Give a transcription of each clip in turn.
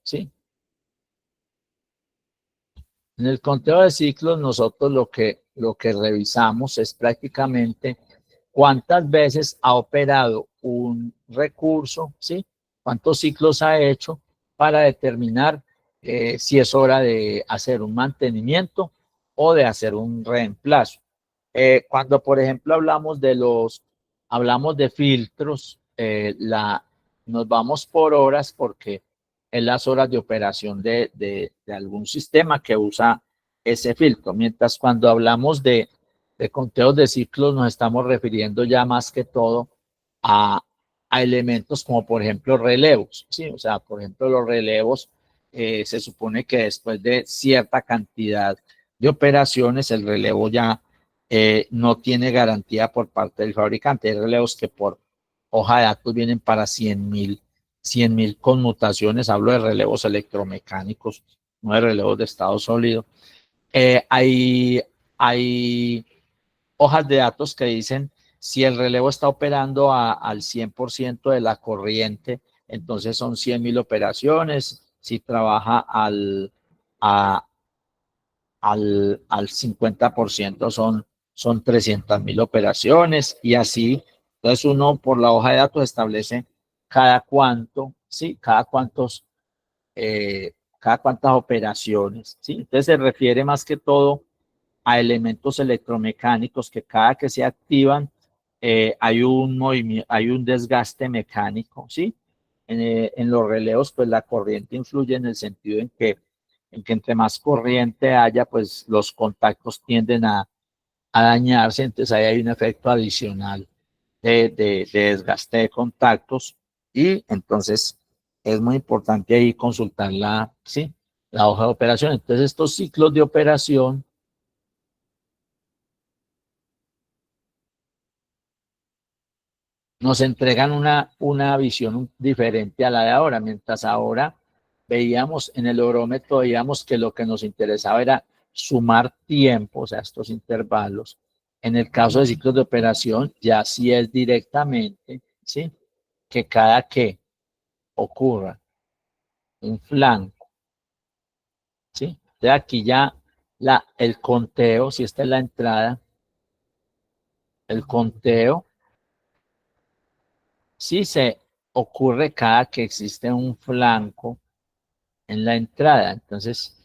¿sí? En el conteo de ciclos nosotros lo que revisamos es prácticamente cuántas veces ha operado un recurso, ¿sí? Cuántos ciclos ha hecho para determinar si es hora de hacer un mantenimiento o de hacer un reemplazo. Cuando, por ejemplo, hablamos de filtros, nos vamos por horas porque es las horas de operación de algún sistema que usa ese filtro. Mientras cuando hablamos de conteos de ciclos nos estamos refiriendo ya más que todo a, a elementos como por ejemplo relevos, ¿sí? O sea, por ejemplo los relevos se supone que después de cierta cantidad de operaciones el relevo ya no tiene garantía por parte del fabricante. Hay relevos que por hoja de datos vienen para 100.000 conmutaciones, hablo de relevos electromecánicos, no de relevos de estado sólido. Hay hojas de datos que dicen si el relevo está operando al 100% de la corriente, entonces son 100.000 operaciones. Si trabaja al 50% son 300.000 operaciones y así. Entonces uno por la hoja de datos establece cada cuánto, ¿sí? Cada cuántas operaciones, ¿sí? Entonces se refiere más que todo a elementos electromecánicos que cada que se activan hay un movimiento, hay un desgaste mecánico, ¿sí? En los relevos, pues la corriente influye en el sentido en que entre más corriente haya, pues los contactos tienden a dañarse, entonces ahí hay un efecto adicional de desgaste de contactos y entonces es muy importante ahí consultar ¿sí? La hoja de operación. Entonces estos ciclos de operación nos entregan una visión diferente a la de ahora, mientras ahora veíamos en el horómetro, veíamos que lo que nos interesaba era sumar tiempo, o sea, estos intervalos. En el caso de ciclos de operación, ya sí es directamente, ¿sí? Que cada que ocurra un flanco, ¿sí? De aquí ya el conteo, si esta es la entrada, el conteo sí se ocurre cada que existe un flanco en la entrada. Entonces,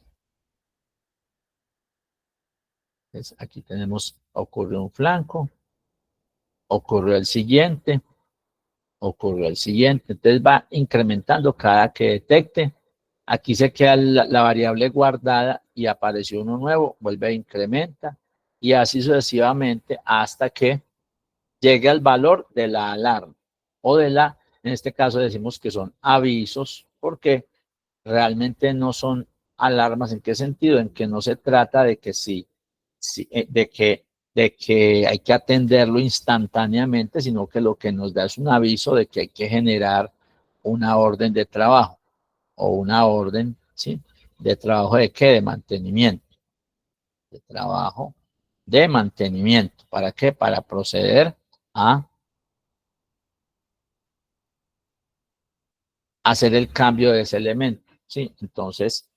aquí tenemos, ocurrió un flanco, ocurrió el siguiente, ocurrió el siguiente. Entonces va incrementando cada que detecte. Aquí se queda la variable guardada y apareció uno nuevo, vuelve a incrementa y así sucesivamente hasta que llegue al valor de la alarma o en este caso decimos que son avisos porque realmente no son alarmas. ¿En qué sentido? En que no se trata de que de que hay que atenderlo instantáneamente, sino que lo que nos da es un aviso de que hay que generar una orden de trabajo o una orden, ¿sí? ¿De trabajo de qué? De mantenimiento. De trabajo de mantenimiento. ¿Para qué? Para proceder a hacer el cambio de ese elemento, ¿sí? Entonces,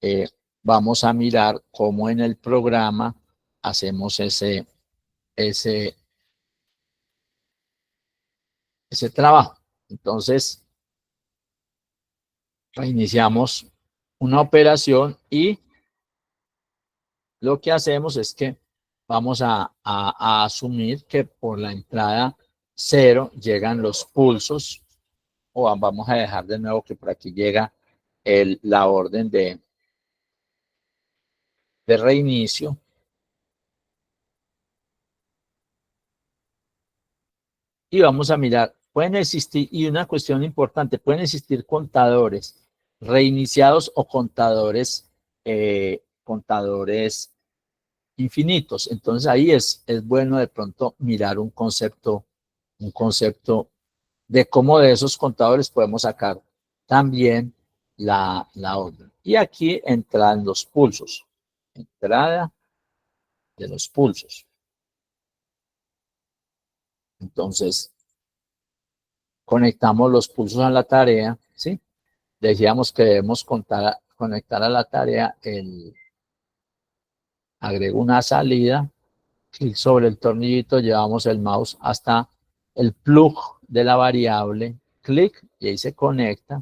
eh, vamos a mirar cómo en el programa hacemos ese, ese trabajo. Entonces, reiniciamos una operación y lo que hacemos es que vamos a asumir que por la entrada 0 llegan los pulsos, o vamos a dejar de nuevo que por aquí llega la orden de reinicio. Y vamos a mirar, pueden existir, y una cuestión importante, pueden existir contadores reiniciados o contadores infinitos. Entonces ahí es bueno de pronto mirar un concepto de cómo de esos contadores podemos sacar también la orden. Y aquí entran los pulsos, entrada de los pulsos. Entonces, conectamos los pulsos a la tarea, ¿sí? decíamos que debemos conectar a la tarea agrego una salida, clic sobre el tornillito, llevamos el mouse hasta el plug de la variable, clic, y ahí se conecta,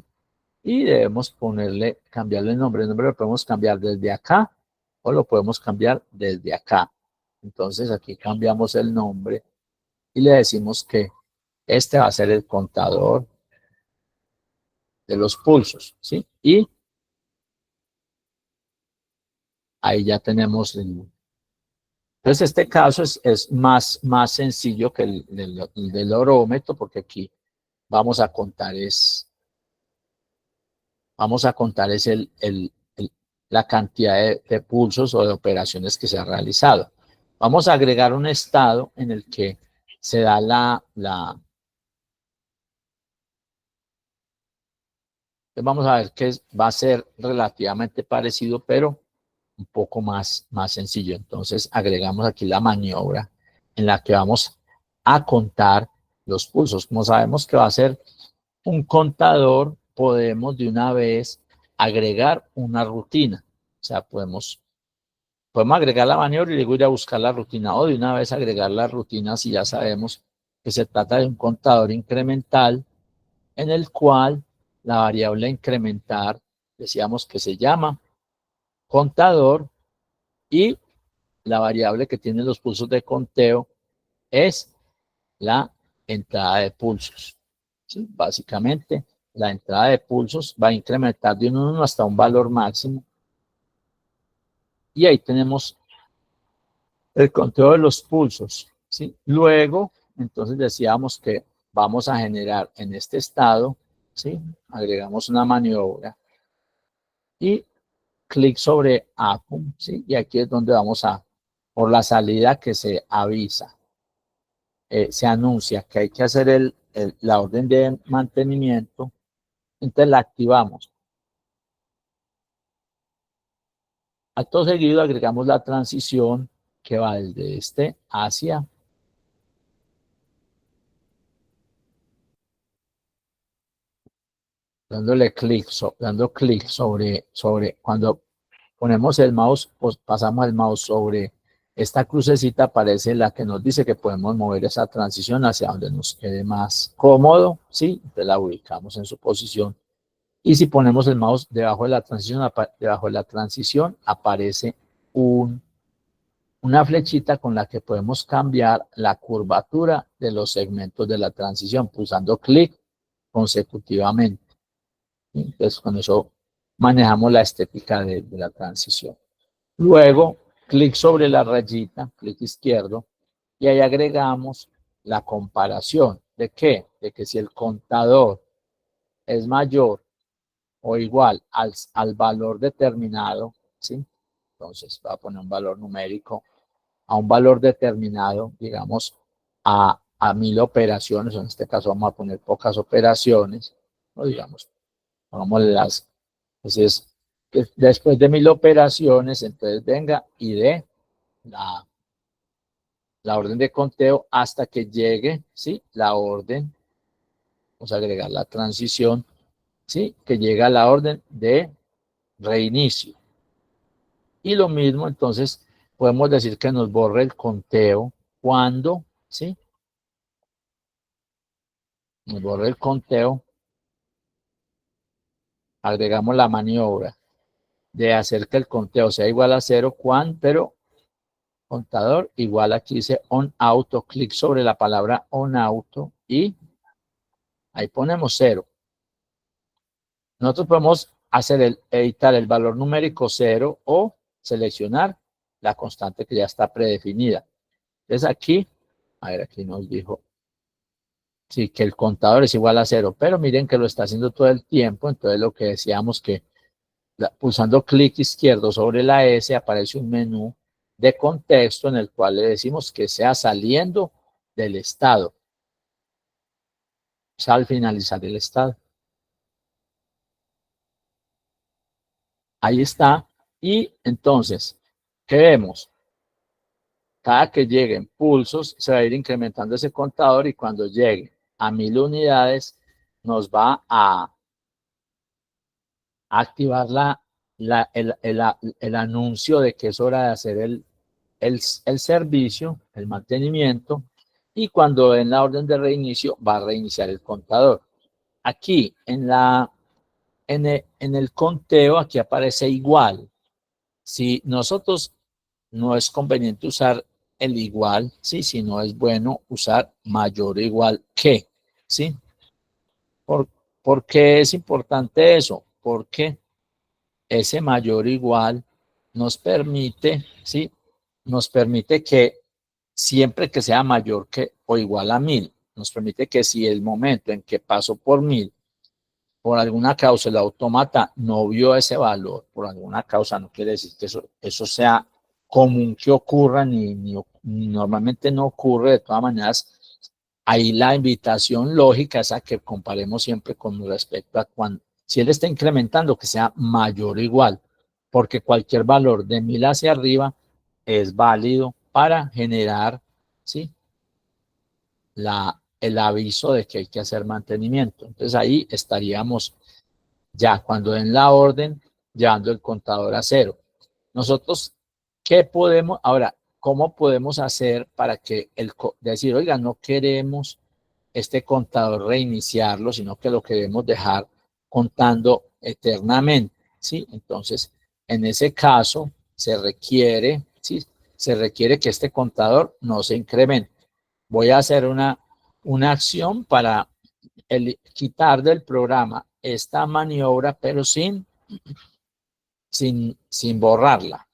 y debemos cambiarle el nombre. El nombre lo podemos cambiar desde acá, o lo podemos cambiar desde acá. Entonces aquí cambiamos el nombre, y le decimos que este va a ser el contador de los pulsos, ¿sí? Y ahí ya tenemos entonces este caso es más sencillo que el del orómetro, porque aquí vamos a contar la cantidad de pulsos o de operaciones que se ha realizado. Vamos a agregar un estado en el que se da vamos a ver que va a ser relativamente parecido, pero un poco más sencillo. Entonces agregamos aquí la maniobra en la que vamos a contar los pulsos. Como sabemos que va a ser un contador, podemos de una vez agregar una rutina. O sea, podemos agregar la maniobra y luego ir a buscar la rutina, o de una vez agregar la rutina si ya sabemos que se trata de un contador incremental en el cual la variable a incrementar, decíamos que se llama contador, y la variable que tiene los pulsos de conteo es la entrada de pulsos. ¿Sí? Básicamente, la entrada de pulsos va a incrementar de 1 hasta un valor máximo. Y ahí tenemos el conteo de los pulsos. ¿Sí? Luego, entonces decíamos que vamos a generar en este estado, ¿sí? Agregamos una maniobra y clic sobre APUM, ¿sí? Y aquí es donde vamos por la salida que se avisa. Se anuncia que hay que hacer la orden de mantenimiento, entonces la activamos. Acto seguido agregamos la transición que va desde este hacia dando clic sobre cuando ponemos el mouse, pues pasamos el mouse sobre esta crucecita, aparece la que nos dice que podemos mover esa transición hacia donde nos quede más cómodo, ¿sí? Entonces la ubicamos en su posición. Y si ponemos el mouse debajo de la transición aparece una flechita con la que podemos cambiar la curvatura de los segmentos de la transición, pulsando clic consecutivamente. Entonces, con eso manejamos la estética de la transición. Luego, clic sobre la rayita, clic izquierdo, y ahí agregamos la comparación. ¿De qué? De que si el contador es mayor o igual al valor determinado, ¿sí? Entonces va a poner un valor numérico a un valor determinado, digamos, a 1000 operaciones, en este caso vamos a poner pocas operaciones, no digamos, pongámosle entonces, después de 1000 operaciones, entonces venga y dé la orden de conteo hasta que llegue, ¿sí? La orden, vamos a agregar la transición, ¿sí? Que llega la orden de reinicio. Y lo mismo, entonces, podemos decir que nos borre el conteo cuando, ¿sí? Nos borre el conteo, agregamos la maniobra de hacer que el conteo sea igual a 0, pero contador igual, aquí dice on auto, clic sobre la palabra on auto y ahí ponemos 0. Nosotros podemos editar el valor numérico 0 o seleccionar la constante que ya está predefinida. Entonces aquí, a ver, aquí nos dijo, sí, que el contador es igual a 0, pero miren que lo está haciendo todo el tiempo. Entonces lo que decíamos que pulsando clic izquierdo sobre la S aparece un menú de contexto en el cual le decimos que sea saliendo del estado, o sea, al finalizar el estado. Ahí está. Y entonces, ¿qué vemos? Cada que lleguen pulsos, se va a ir incrementando ese contador y cuando llegue a 1000 unidades, nos va a activar el anuncio de que es hora de hacer el servicio, el mantenimiento, y cuando den la orden de reinicio va a reiniciar el contador. Aquí en el conteo, aquí aparece igual. Si nosotros no es conveniente usar el igual, ¿sí? Si no es bueno usar mayor o igual que, ¿sí? ¿Por qué es importante eso? Porque ese mayor o igual nos permite, ¿sí? Nos permite que siempre que sea mayor que o igual a 1000, nos permite que si el momento en que pasó por 1000, por alguna causa el autómata no vio ese valor, por alguna causa no quiere decir que eso sea común que ocurra, ni normalmente no ocurre, de todas maneras, ahí la invitación lógica es a que comparemos siempre con respecto a cuando, si él está incrementando, que sea mayor o igual, porque cualquier valor de 1000 hacia arriba es válido para generar, ¿sí? El aviso de que hay que hacer mantenimiento. Entonces ahí estaríamos ya cuando den la orden, llevando el contador a cero. Nosotros, ¿qué podemos? Ahora, ¿cómo podemos hacer para que decir, oiga, no queremos este contador reiniciarlo, sino que lo queremos dejar contando eternamente, ¿sí? Entonces, en ese caso, se requiere, ¿sí? Se requiere que este contador no se incremente. Voy a hacer una acción para quitar del programa esta maniobra, pero sin borrarla,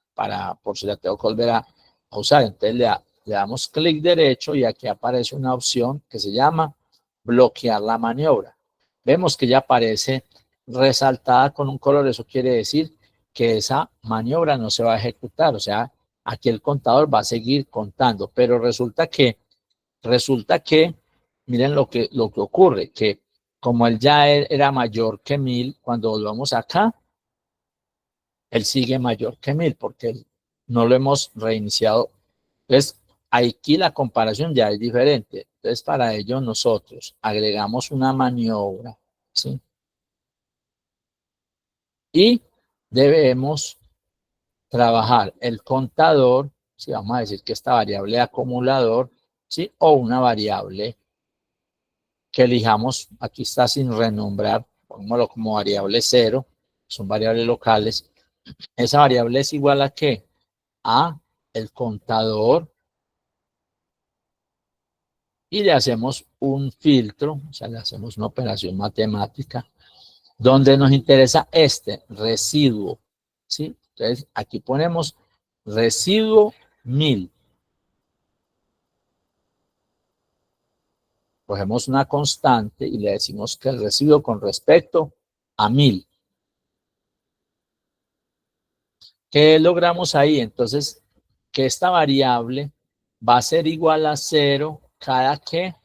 por si la tengo que volver a usar. Entonces le damos clic derecho y aquí aparece una opción que se llama bloquear la maniobra. Vemos que ya aparece resaltada con un color, eso quiere decir que esa maniobra no se va a ejecutar, o sea, aquí el contador va a seguir contando, pero resulta que miren lo que ocurre, que como él ya era mayor que 1000, cuando volvamos acá, él sigue mayor que 1000 porque no lo hemos reiniciado. Entonces, aquí la comparación ya es diferente. Entonces, para ello nosotros agregamos una maniobra, ¿sí? Y debemos trabajar el contador, si vamos a decir que esta variable acumulador, ¿sí? O una variable que elijamos, aquí está sin renombrar, pongámoslo como variable 0, son variables locales. Esa variable es igual a ¿qué? A el contador y le hacemos un filtro, o sea, le hacemos una operación matemática donde nos interesa este residuo, ¿sí? Entonces, aquí ponemos residuo 1000. Cogemos una constante y le decimos que el residuo con respecto a 1000. ¿Qué logramos ahí? Entonces, que esta variable va a ser igual a 0 cada que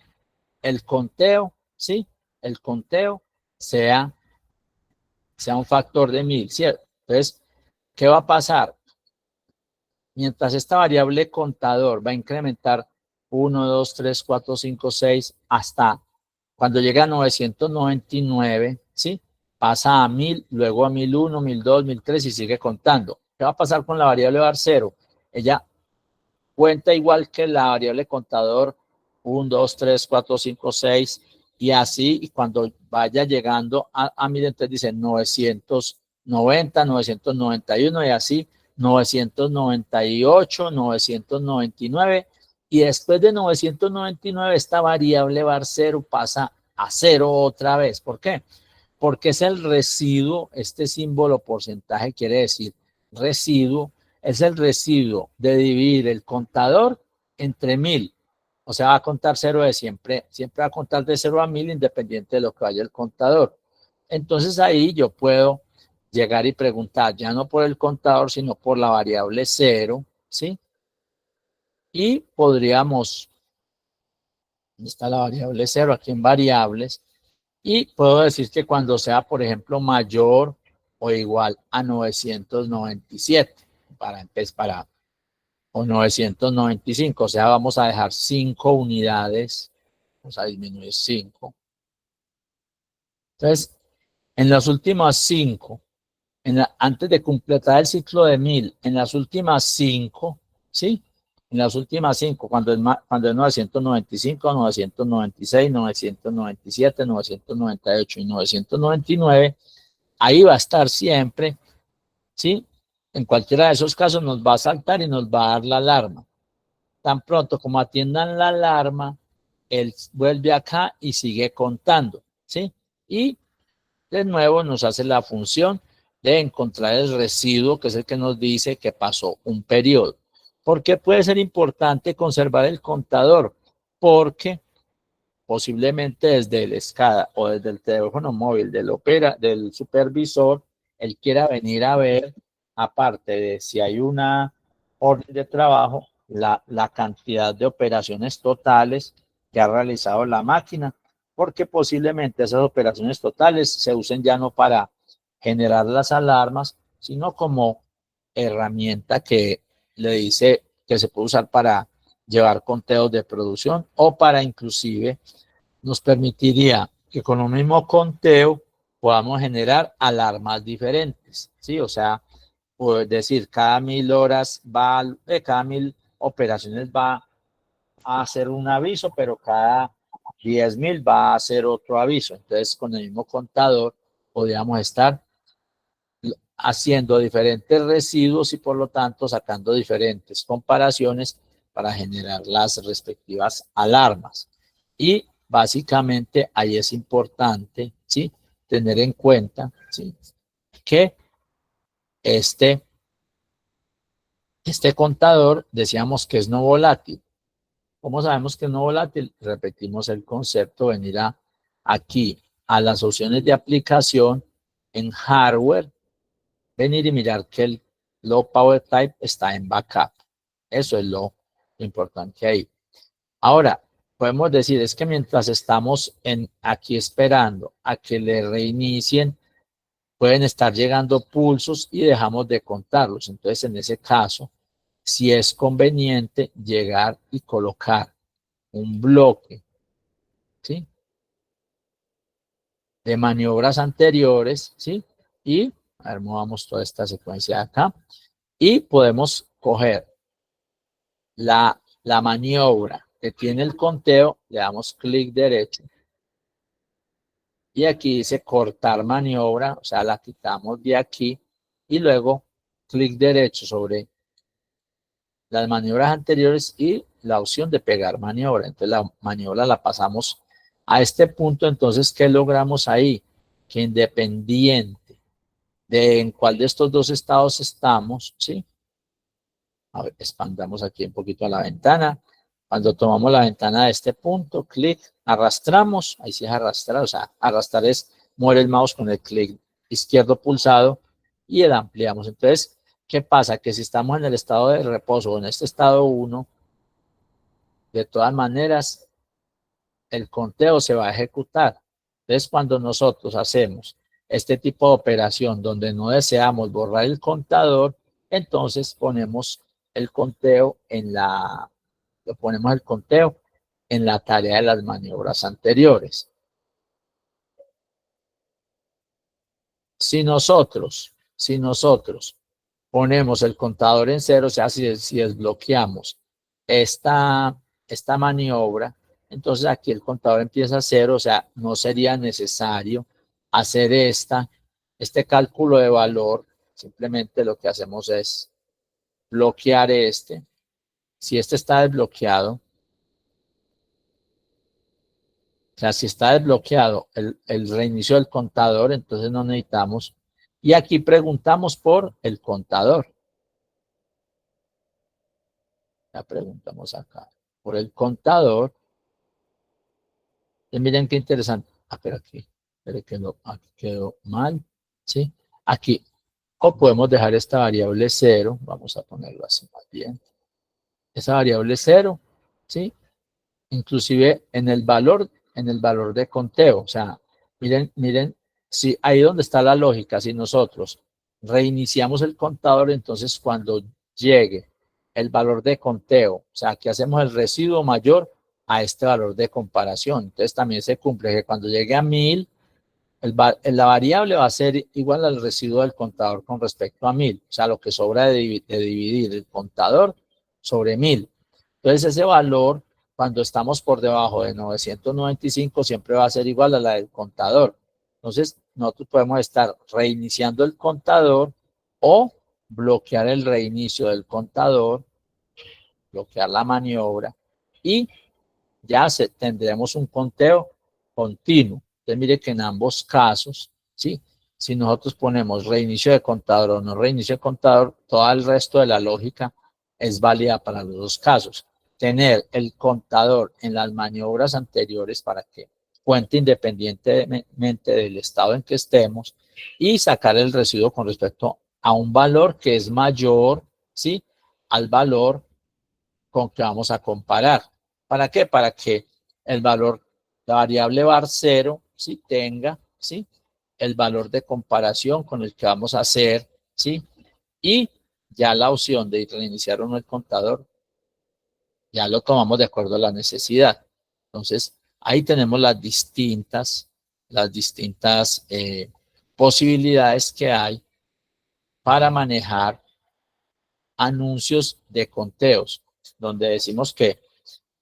el conteo, ¿sí? El conteo sea un factor de 1000, ¿cierto? Entonces, ¿qué va a pasar? Mientras esta variable contador va a incrementar 1, 2, 3, 4, 5, 6, hasta cuando llega a 999, ¿sí? Pasa a 1000, luego a 1001, 1002, 1003 y sigue contando. ¿Qué va a pasar con la variable var 0? Ella cuenta igual que la variable contador 1, 2, 3, 4, 5, 6 y así, y cuando vaya llegando a 1000, entonces dice 990, 991 y así 998, 999 y después de 999 esta variable var 0 pasa a 0 otra vez. ¿Por qué? Porque es el residuo, este símbolo porcentaje quiere decir residuo, es el residuo de dividir el contador entre 1000. O sea, va a contar 0 de siempre va a contar de 0 a 1000 independiente de lo que vaya el contador. Entonces ahí yo puedo llegar y preguntar, ya no por el contador, sino por la variable 0, ¿sí? Y podríamos, ¿dónde está la variable 0? Aquí en variables. Y puedo decir que cuando sea, por ejemplo, mayor o igual a 997, o 995, o sea, vamos a dejar 5 unidades, vamos a disminuir 5. Entonces, en las últimas 5, antes de completar el ciclo de 1000, en las últimas 5, ¿sí? En las últimas 5, cuando es 995, 996, 997, 998 y 999, ahí va a estar siempre, ¿sí? En cualquiera de esos casos nos va a saltar y nos va a dar la alarma. Tan pronto como atiendan la alarma, él vuelve acá y sigue contando, ¿sí? Y de nuevo nos hace la función de encontrar el residuo, que es el que nos dice que pasó un periodo. ¿Por qué puede ser importante conservar el contador? Porque posiblemente desde el SCADA o desde el teléfono móvil del supervisor, él quiera venir a ver, aparte de si hay una orden de trabajo, la cantidad de operaciones totales que ha realizado la máquina, porque posiblemente esas operaciones totales se usen ya no para generar las alarmas, sino como herramienta que le dice que se puede usar para llevar conteos de producción o para inclusive nos permitiría que con un mismo conteo podamos generar alarmas diferentes, ¿sí? O sea, puedo decir, cada 1000 horas cada 1000 operaciones va a hacer un aviso, pero cada 10.000 va a hacer otro aviso. Entonces, con el mismo contador podríamos estar haciendo diferentes residuos y por lo tanto sacando diferentes comparaciones para generar las respectivas alarmas. Y básicamente ahí es importante, ¿sí?, tener en cuenta, ¿sí?, que este contador decíamos que es no volátil. ¿Cómo sabemos que es no volátil? Repetimos el concepto, venir aquí a las opciones de aplicación en hardware, venir y mirar que el low power type está en backup. Eso es lo importante ahí. Ahora, podemos decir, es que mientras estamos aquí esperando a que le reinicien, pueden estar llegando pulsos y dejamos de contarlos. Entonces, en ese caso, si es conveniente llegar y colocar un bloque, ¿sí?, de maniobras anteriores, ¿sí? Y movamos toda esta secuencia de acá y podemos coger la maniobra que tiene el conteo, le damos clic derecho y aquí dice cortar maniobra, o sea, la quitamos de aquí y luego clic derecho sobre las maniobras anteriores y la opción de pegar maniobra. Entonces la maniobra la pasamos a este punto. Entonces, ¿qué logramos ahí? Que independiente de en cuál de estos dos estados estamos, ¿sí? A ver, expandamos aquí un poquito a la ventana. Cuando tomamos la ventana de este punto, clic, arrastramos, ahí sí es arrastrar, o sea, arrastrar es mover el mouse con el clic izquierdo pulsado y el ampliamos. Entonces, ¿qué pasa? Que si estamos en el estado de reposo o en este estado 1, de todas maneras, el conteo se va a ejecutar. Entonces, cuando nosotros hacemos este tipo de operación donde no deseamos borrar el contador, entonces ponemos el conteo ponemos el conteo en la tarea de las maniobras anteriores. Si nosotros ponemos el contador en cero, o sea, si desbloqueamos esta maniobra, entonces aquí el contador empieza a cero, o sea, no sería necesario hacer este cálculo de valor, simplemente lo que hacemos es bloquear si este está desbloqueado, o sea, si está desbloqueado el reinicio del contador, entonces no necesitamos. Y aquí preguntamos por el contador. Ya preguntamos acá por el contador. Y miren qué interesante. Pero aquí quedó mal. ¿Sí? Aquí. O podemos dejar esta variable 0. Vamos a ponerlo así más bien. Esa variable 0. ¿Sí? Inclusive en el valor de conteo. O sea, miren, si ahí donde está la lógica, si nosotros reiniciamos el contador, entonces cuando llegue el valor de conteo, o sea, que hacemos el residuo mayor a este valor de comparación. Entonces también se cumple que cuando llegue a 1000, La variable va a ser igual al residuo del contador con respecto a 1000, o sea, lo que sobra de dividir el contador sobre 1000. Entonces, ese valor, cuando estamos por debajo de 995, siempre va a ser igual a la del contador. Entonces, nosotros podemos estar reiniciando el contador o bloquear el reinicio del contador, bloquear la maniobra y ya tendremos un conteo continuo. Entonces, mire que en ambos casos, ¿sí? Si nosotros ponemos reinicio de contador o no reinicio de contador, todo el resto de la lógica es válida para los dos casos. Tener el contador en las maniobras anteriores para que cuente independientemente del estado en que estemos y sacar el residuo con respecto a un valor que es mayor, ¿sí? Al valor con que vamos a comparar. ¿Para qué? Para que el valor, la variable var 0, ¿sí? Tenga, ¿sí? El valor de comparación con el que vamos a hacer, ¿sí? Y ya la opción de reiniciar o no el contador, ya lo tomamos de acuerdo a la necesidad. Entonces, ahí tenemos las distintas posibilidades que hay para manejar anuncios de conteos, donde decimos que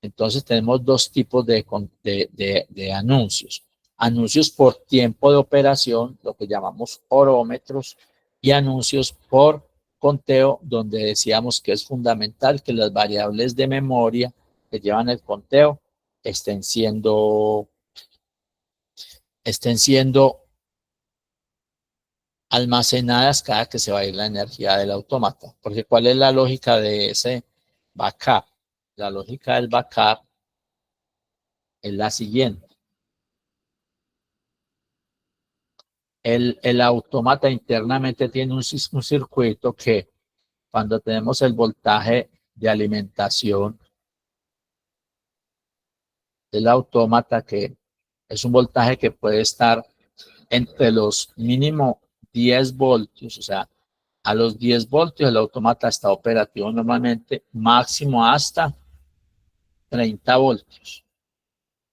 entonces tenemos dos tipos de anuncios. Anuncios por tiempo de operación, lo que llamamos horómetros, y anuncios por conteo, donde decíamos que es fundamental que las variables de memoria que llevan el conteo estén siendo almacenadas cada que se va a ir la energía del autómata. Porque ¿cuál es la lógica de ese backup? La lógica del backup es la siguiente. El autómata internamente tiene un circuito que cuando tenemos el voltaje de alimentación del autómata, que es un voltaje que puede estar entre los mínimo 10 voltios, o sea, a los 10 voltios el autómata está operativo normalmente, máximo hasta 30 voltios.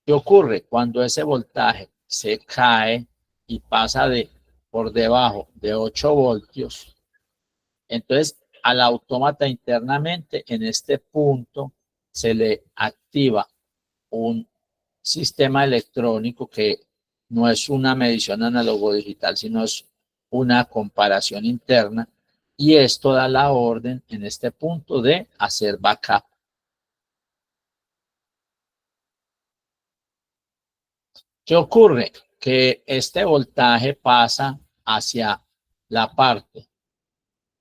¿Qué ocurre? Cuando ese voltaje se cae y pasa por debajo de 8 voltios, entonces al autómata internamente en este punto se le activa un sistema electrónico que no es una medición análogo digital, sino es una comparación interna, y esto da la orden en este punto de hacer backup. ¿Qué ocurre? Que este voltaje pasa hacia la parte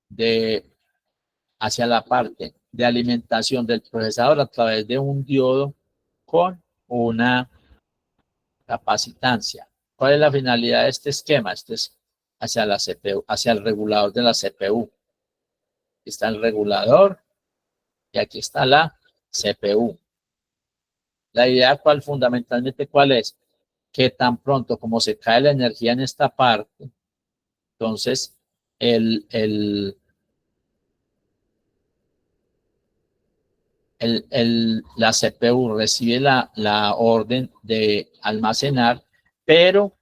de, hacia la parte de alimentación del procesador a través de un diodo con una capacitancia. ¿Cuál es la finalidad de este esquema? Este es hacia la CPU, hacia el regulador de la CPU. Aquí está el regulador y aquí está la CPU. La idea fundamentalmente cuál es, que tan pronto como se cae la energía en esta parte, entonces la CPU recibe la orden de almacenar, pero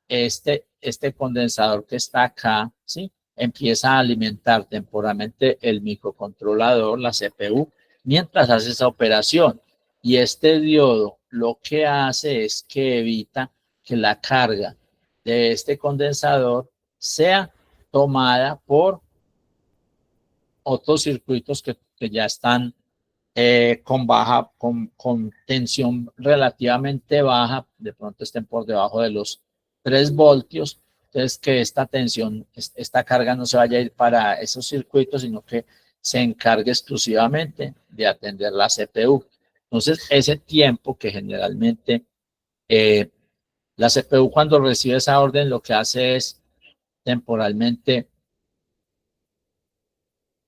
este condensador que está acá, ¿sí? Empieza a alimentar temporalmente el microcontrolador, la CPU, mientras hace esa operación. Y este diodo lo que hace es que evita que la carga de este condensador sea tomada por otros circuitos que ya están con tensión relativamente baja, de pronto estén por debajo de los 3 voltios, entonces que esta tensión, esta carga no se vaya a ir para esos circuitos, sino que se encargue exclusivamente de atender la CPU. Entonces, ese tiempo que generalmente la CPU cuando recibe esa orden lo que hace es temporalmente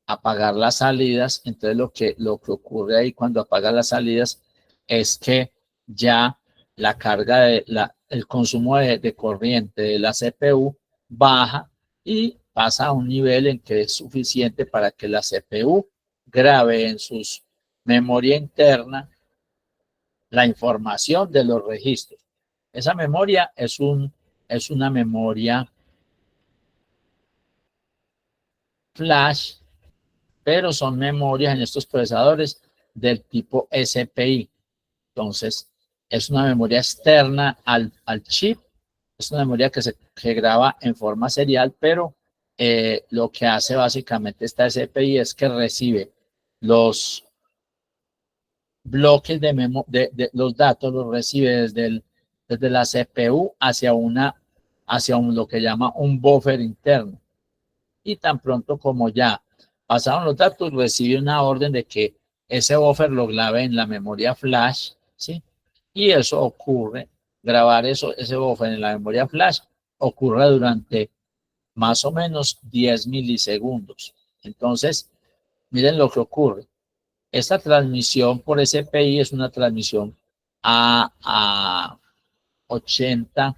apagar las salidas. Entonces lo que ocurre ahí cuando apaga las salidas es que ya la carga el consumo de corriente de la CPU baja y pasa a un nivel en que es suficiente para que la CPU grabe en su memoria interna la información de los registros. Esa memoria es es una memoria flash, pero son memorias en estos procesadores del tipo SPI. Entonces, es una memoria externa al chip, es una memoria que graba en forma serial, pero lo que hace básicamente esta SPI es que recibe los bloques de los datos, los recibe desde la CPU hacia lo que llama un buffer interno. Y tan pronto como ya pasaron los datos, recibe una orden de que ese buffer lo grabe en la memoria flash, ¿sí? Y eso ocurre, grabar ese buffer en la memoria flash ocurre durante más o menos 10 milisegundos. Entonces, miren lo que ocurre. Esta transmisión por SPI es una transmisión a 80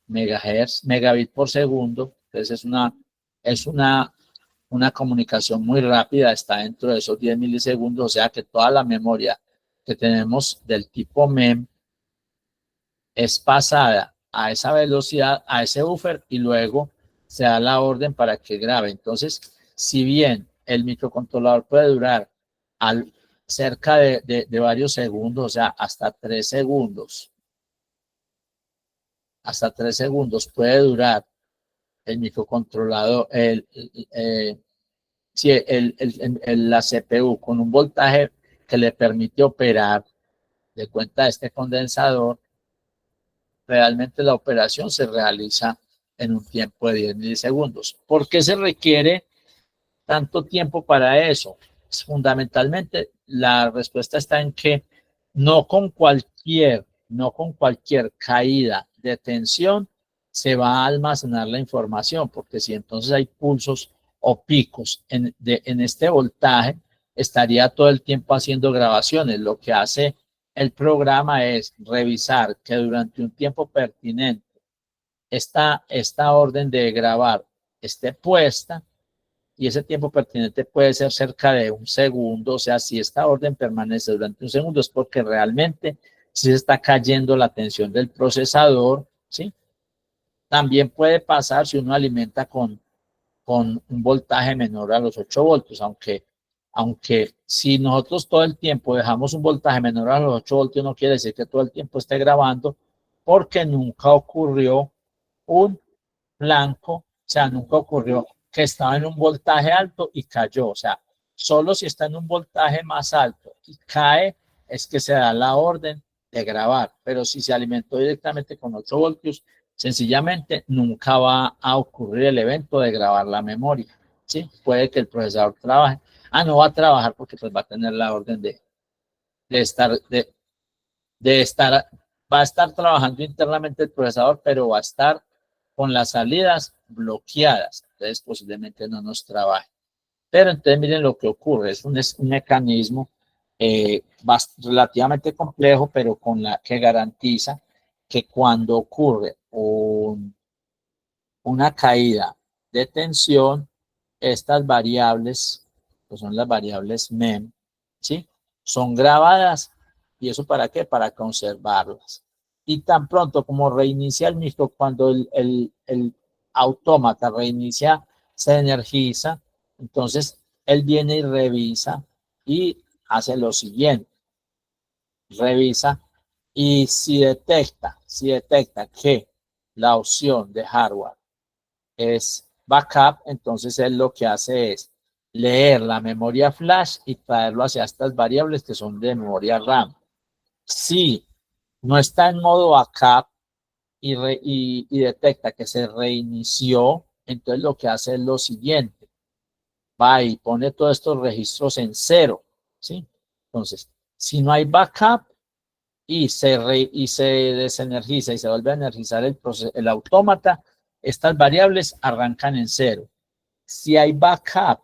megabits por segundo. Entonces es una comunicación muy rápida, está dentro de esos 10 milisegundos, o sea que toda la memoria que tenemos del tipo MEM es pasada a esa velocidad, a ese buffer, y luego se da la orden para que grabe. Entonces, si bien el microcontrolador puede durar cerca de varios segundos, o sea, hasta 3 segundos, puede durar el microcontrolador, la CPU con un voltaje que le permite operar de cuenta de este condensador. Realmente la operación se realiza en un tiempo de 10 milisegundos. ¿Por qué se requiere tanto tiempo para eso? Fundamentalmente, la respuesta está en que no con cualquier caída de tensión se va a almacenar la información, porque si entonces hay pulsos o picos en este voltaje, estaría todo el tiempo haciendo grabaciones. Lo que hace el programa es revisar que durante un tiempo pertinente esta orden de grabar esté puesta, y ese tiempo pertinente puede ser cerca de un segundo. O sea, si esta orden permanece durante un segundo es porque realmente sí se está cayendo la tensión del procesador, ¿sí? También puede pasar si uno alimenta con un voltaje menor a los 8 voltios, aunque si nosotros todo el tiempo dejamos un voltaje menor a los 8 voltios, no quiere decir que todo el tiempo esté grabando, porque nunca ocurrió un blanco, o sea, nunca ocurrió que estaba en un voltaje alto y cayó. O sea, solo si está en un voltaje más alto y cae, es que se da la orden de grabar. Pero si se alimentó directamente con 8 voltios, sencillamente nunca va a ocurrir el evento de grabar la memoria, ¿sí? Puede que el procesador trabaje. No va a trabajar porque pues va a tener la orden de estar, va a estar trabajando internamente el procesador, pero va a estar con las salidas bloqueadas. Entonces posiblemente no nos trabaje. Pero entonces miren lo que ocurre. Es un mecanismo relativamente complejo, pero que garantiza que cuando ocurre una caída de tensión, estas variables, que son las variables MEM, ¿sí? Son grabadas. ¿Y eso para qué? Para conservarlas. Y tan pronto como reinicia el micro, cuando el autómata reinicia, se energiza, entonces él viene y revisa y hace lo siguiente. Revisa, y si detecta que la opción de hardware es backup, entonces él lo que hace es leer la memoria flash y traerlo hacia estas variables que son de memoria RAM. Si no está en modo backup y detecta que se reinició, entonces lo que hace es lo siguiente: va y pone todos estos registros en cero, ¿sí? Entonces, si no hay backup y se desenergiza y se vuelve a energizar el autómata, estas variables arrancan en cero. Si hay backup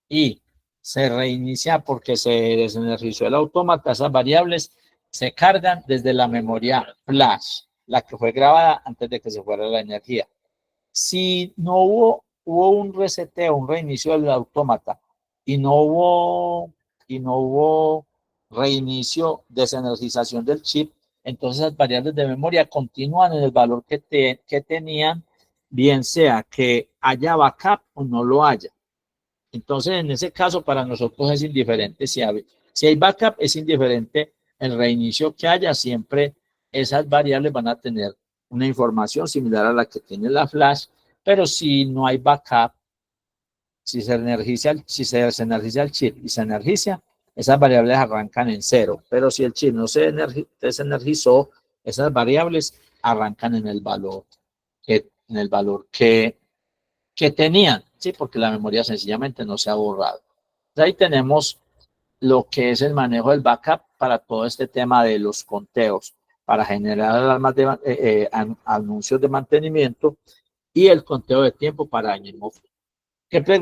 y se reinicia porque se desenergizó el autómata, esas variables se cargan desde la memoria flash, la que fue grabada antes de que se fuera la energía. Si no hubo un reseteo, un reinicio del autómata, y no hubo reinicio, desenergización del chip, entonces las variables de memoria continúan en el valor que tenían, bien sea que haya backup o no lo haya. Entonces, en ese caso, para nosotros es indiferente si hay backup, es indiferente el reinicio que haya, siempre esas variables van a tener una información similar a la que tiene la flash, pero si no hay backup, si se energiza el chip y se energiza, esas variables arrancan en 0, pero si el chip no se desenergizó, esas variables arrancan en el valor que tenían, ¿sí? Porque la memoria sencillamente no se ha borrado. Ahí tenemos lo que es el manejo del backup para todo este tema de los conteos, para generar alarmas anuncios de mantenimiento y el conteo de tiempo para año. ¿Qué pregunta?